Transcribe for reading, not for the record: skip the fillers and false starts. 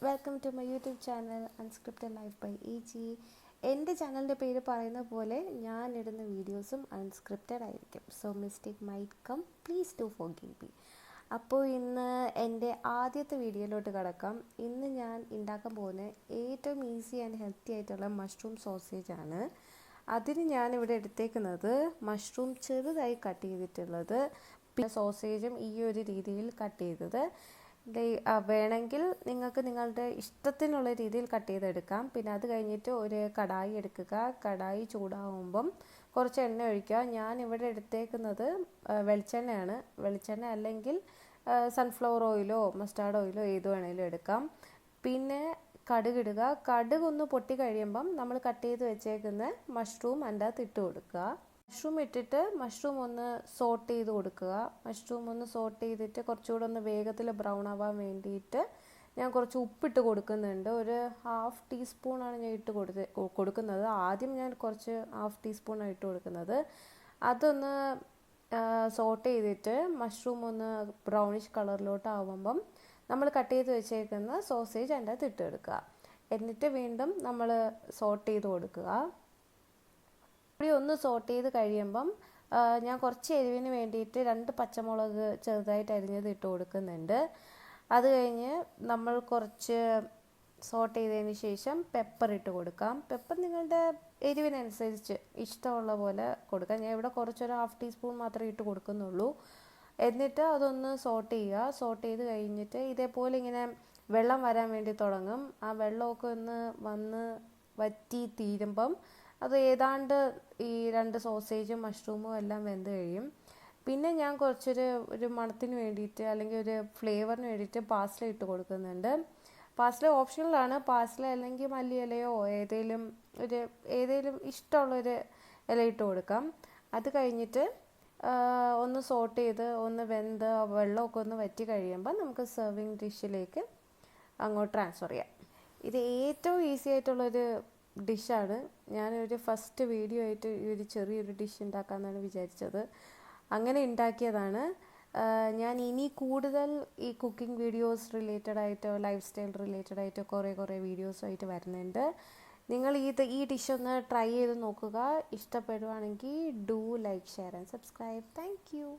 Welcome to my YouTube channel unscripted life by EG. എൻ്റെ ചാനലിൻ്റെ പേര് പറയുന്ന പോലെ ഞാൻ ഇടുന്ന വീഡിയോസും അൺസ്ക്രിപ്റ്റഡ് ആയിരിക്കും. So mistake might come, please do forgive me. അപ്പോൾ ഇന്ന് എൻ്റെ ആദ്യത്തെ വീഡിയോയിലോട്ട് കിടക്കാം. ഇന്ന് ഞാൻ ഉണ്ടാക്കാൻ പോകുന്ന ഏറ്റവും ഈസി ആൻഡ് ഹെൽത്തി ആയിട്ടുള്ള മഷ്റൂം സോസേജ് ആണ്. അതിന് ഞാനിവിടെ എടുത്തേക്കുന്നത് മഷ്റൂം ചെറുതായി കട്ട് ചെയ്തിട്ടുള്ളത്, പിന്നെ സോസേജും ഈ ഒരു രീതിയിൽ കട്ട് ചെയ്തത്. വേണമെങ്കിൽ നിങ്ങൾക്ക് നിങ്ങളുടെ ഇഷ്ടത്തിനുള്ള രീതിയിൽ കട്ട് ചെയ്തെടുക്കാം. പിന്നെ അത് കഴിഞ്ഞിട്ട് ഒരു കടായി എടുക്കുക. കടായി ചൂടാകുമ്പം കുറച്ച് എണ്ണ ഒഴിക്കുക. ഞാൻ ഇവിടെ എടുത്തേക്കുന്നത് വെളിച്ചെണ്ണയാണ്. വെളിച്ചെണ്ണ അല്ലെങ്കിൽ സൺഫ്ലവർ ഓയിലോ മസ്റ്റാർഡ് ഓയിലോ ഏത് വേണമെങ്കിലും എടുക്കാം. പിന്നെ കടുകിടുക. കടുകൊന്ന് പൊട്ടി കഴിയുമ്പം നമ്മൾ കട്ട് ചെയ്ത് വെച്ചേക്കുന്ന മഷ്റൂം അതിൻ്റെ അകത്ത് ഇട്ട് കൊടുക്കുക. മഷ്റൂം ഇട്ടിട്ട് മഷ്റൂം ഒന്ന് സോട്ട് ചെയ്ത് കൊടുക്കുക. മഷ്റൂം ഒന്ന് സോട്ട് ചെയ്തിട്ട് കുറച്ചുകൂടെ ഒന്ന് വേഗത്തിൽ ബ്രൗൺ ആവാൻ വേണ്ടിയിട്ട് ഞാൻ കുറച്ച് ഉപ്പിട്ട് കൊടുക്കുന്നുണ്ട്. ഒരു ഹാഫ് ടീസ്പൂണാണ് ഞാൻ കൊടുക്കുന്നത്. ആദ്യം ഞാൻ കുറച്ച് ഹാഫ് ടീസ്പൂണാണ് ഇട്ട് കൊടുക്കുന്നത്. അതൊന്ന് സോട്ട് ചെയ്തിട്ട് മഷ്റൂം ഒന്ന് ബ്രൗണിഷ് കളറിലോട്ട് ആവുമ്പം നമ്മൾ കട്ട് ചെയ്ത് വെച്ചേക്കുന്ന സോസേജ് അതിൻ്റെ അകത്ത് ഇട്ടെടുക്കുക. എന്നിട്ട് വീണ്ടും നമ്മൾ സോട്ട് ചെയ്ത് കൊടുക്കുക. ഇവിടെ ഒന്ന് സോട്ട് ചെയ്ത് കഴിയുമ്പം ഞാൻ കുറച്ച് എരിവിന് വേണ്ടിയിട്ട് 2 പച്ചമുളക് ചെറുതായിട്ട് അരിഞ്ഞത് ഇട്ട് കൊടുക്കുന്നുണ്ട്. അത് കഴിഞ്ഞ് നമ്മൾ കുറച്ച് സോട്ട് ചെയ്തതിന് ശേഷം പെപ്പർ ഇട്ട് കൊടുക്കാം. പെപ്പർ നിങ്ങളുടെ എരിവിനനുസരിച്ച് ഇഷ്ടമുള്ള പോലെ കൊടുക്കാം. ഞാൻ ഇവിടെ കുറച്ചൊരു ഹാഫ് ടീസ്പൂൺ മാത്രമേ ഇട്ട് കൊടുക്കുന്നുള്ളൂ. എന്നിട്ട് അതൊന്ന് സോട്ട് ചെയ്യുക. സോട്ട് ചെയ്ത് കഴിഞ്ഞിട്ട് ഇതേപോലെ ഇങ്ങനെ വെള്ളം വരാൻ വേണ്ടി തുടങ്ങും. ആ വെള്ളമൊക്കെ ഒന്ന് വന്ന് വറ്റി തീരുമ്പം അത് ഏതാണ്ട് ഈ 2 സോസേജും മഷ്റൂമും എല്ലാം വെന്ത് കഴിയും. പിന്നെ ഞാൻ ഒരു മണത്തിന് വേണ്ടിയിട്ട് അല്ലെങ്കിൽ ഒരു ഫ്ലേവറിന് വേണ്ടിയിട്ട് പാസ്ല ഇട്ട് കൊടുക്കുന്നുണ്ട്. പാസ്ല ഓപ്ഷണലാണ്. പാസ്ല അല്ലെങ്കിൽ മല്ലിയിലയോ ഏതെങ്കിലും ഇഷ്ടമുള്ളൊരു ഇല ഇട്ട് കൊടുക്കാം. അത് കഴിഞ്ഞിട്ട് ഒന്ന് സോട്ട് ചെയ്ത് ഒന്ന് വെന്ത് വെള്ളമൊക്കെ ഒന്ന് വറ്റി കഴിയുമ്പോൾ നമുക്ക് സെർവിങ് ഡിഷിലേക്ക് അങ്ങോട്ട് ട്രാൻസ്ഫർ ചെയ്യാം. ഇത് ഏറ്റവും ഈസി ആയിട്ടുള്ളൊരു ഡിഷാണ്. ഞാനൊരു ഫസ്റ്റ് വീഡിയോ ആയിട്ട് ഒരു ചെറിയൊരു ഡിഷ് ഉണ്ടാക്കാമെന്നാണ് വിചാരിച്ചത്. അങ്ങനെ ഉണ്ടാക്കിയതാണ്. ഞാൻ ഇനി കൂടുതൽ ഈ കുക്കിംഗ് വീഡിയോസ് റിലേറ്റഡ് ആയിട്ടോ ലൈഫ് സ്റ്റൈൽ റിലേറ്റഡ് ആയിട്ടോ കുറേ വീഡിയോസുമായിട്ട് വരുന്നുണ്ട്. നിങ്ങൾ ഈ ഡിഷ് ഒന്ന് ട്രൈ ചെയ്ത് നോക്കുക. ഇഷ്ടപ്പെടുവാണെങ്കിൽ do like, share and subscribe. Thank you.